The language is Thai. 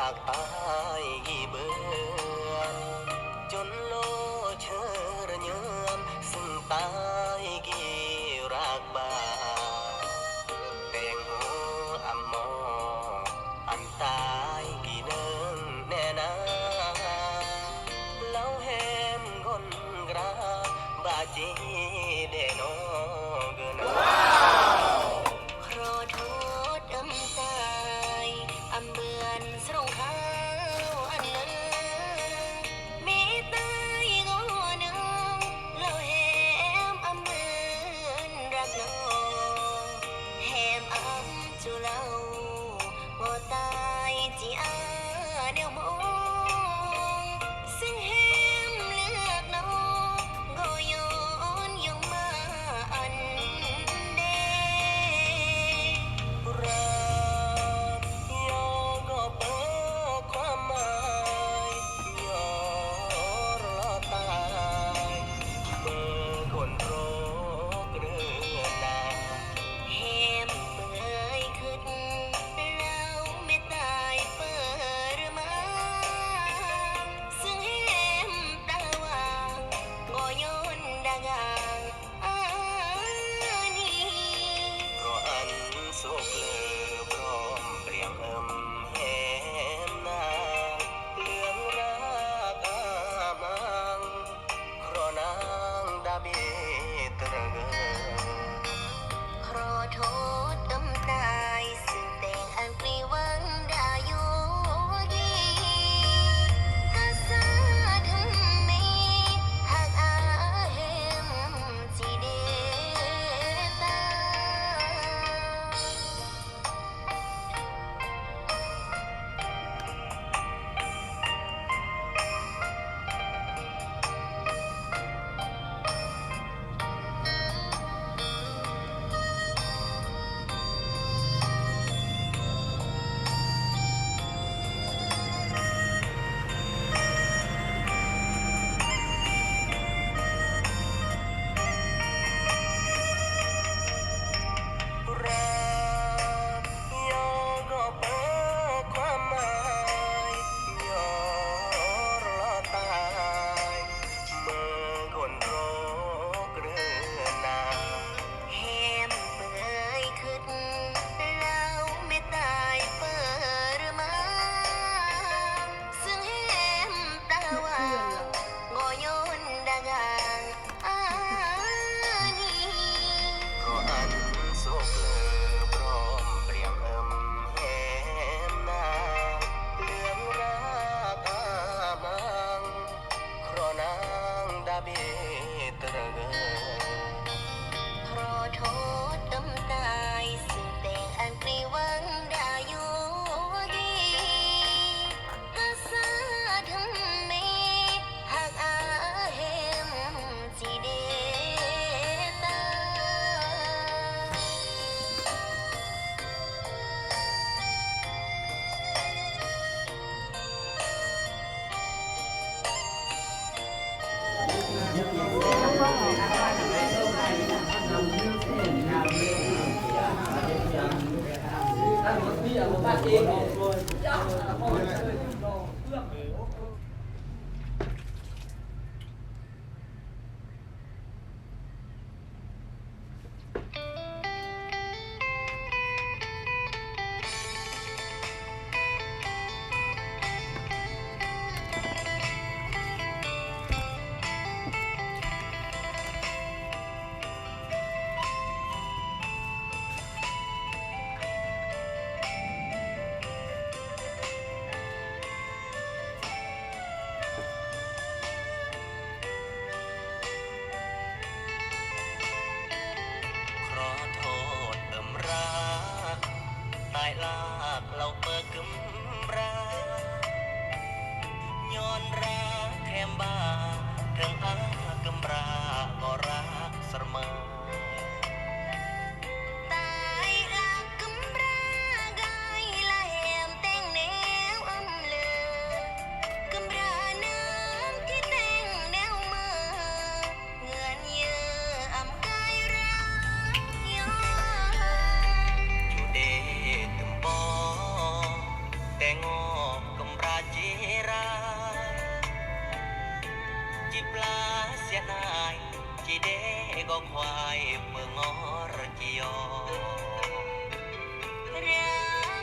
ากตายเบื่อจนโลเชอระเยิมซึ่งตายกี่รากบาแตงโมอัมโมอันตายกี่เนิ่งแน่นาเล่าแฮมคนกราบาจีเดโนเกนาขอโทษตายอำเบือนสรงข้าวอันเลิศมีตายงอหนึ่งเล่าแฮมอำเบือนรักน้องแฮมอำจุเล่าบ่ตายจีอาเดียวมองซึ่งแฮมเลือกน้องก็ย้อนยงมาอันเดรักยอก็เปิดความหมายยอรอตายเมื่อคนโรคเรือนนา แฮมเปื่อยขึ้นแล้วไม่ตายเปิดมาซึ่งแฮมตาว่าก็ย้อนดางอานีเพราะอันโศกเลอพร้อมเปรียงแฮมนาเรื่องรักมังเพราะนางดาเบตระเกอ ขอโทษตายซึ่งแต่งอันปรีวังดาโยกีกาซาทำไมหากอาเฮมจีเดตา รักยอก็เปิดความหมายยอรอตายเมื่อคนโรคเรือนนาแฮมเปื่อยขึ้นแล้วไม่ตายเปิดมาซึ่งแฮมตาว่าก็ย้อนดางอานีเพราะอันโศกเลอพร้อมเปรียงแฮมนาเรื่องรักมังเพราะนางดาเบตระเกอ ขอโทษตายซึ่งแต่งอันปรีวังดาโยกีกาซาทำไมหากอาเฮมจีเดตา ขอโทษรักตายลากเราเปิดกึมราย้อนรักแถมบ้าเรื่องอากำราก็รักเสมอตายลากกำรากายละแหมแต่งแนวอำเลอกำราน้ำที่แต่งแนวเมื่อเงื่อนเยอะอำกายรักย้อน อยู่เดตึมปอแต่งอก có khoai mừng ngó rồi chiều ra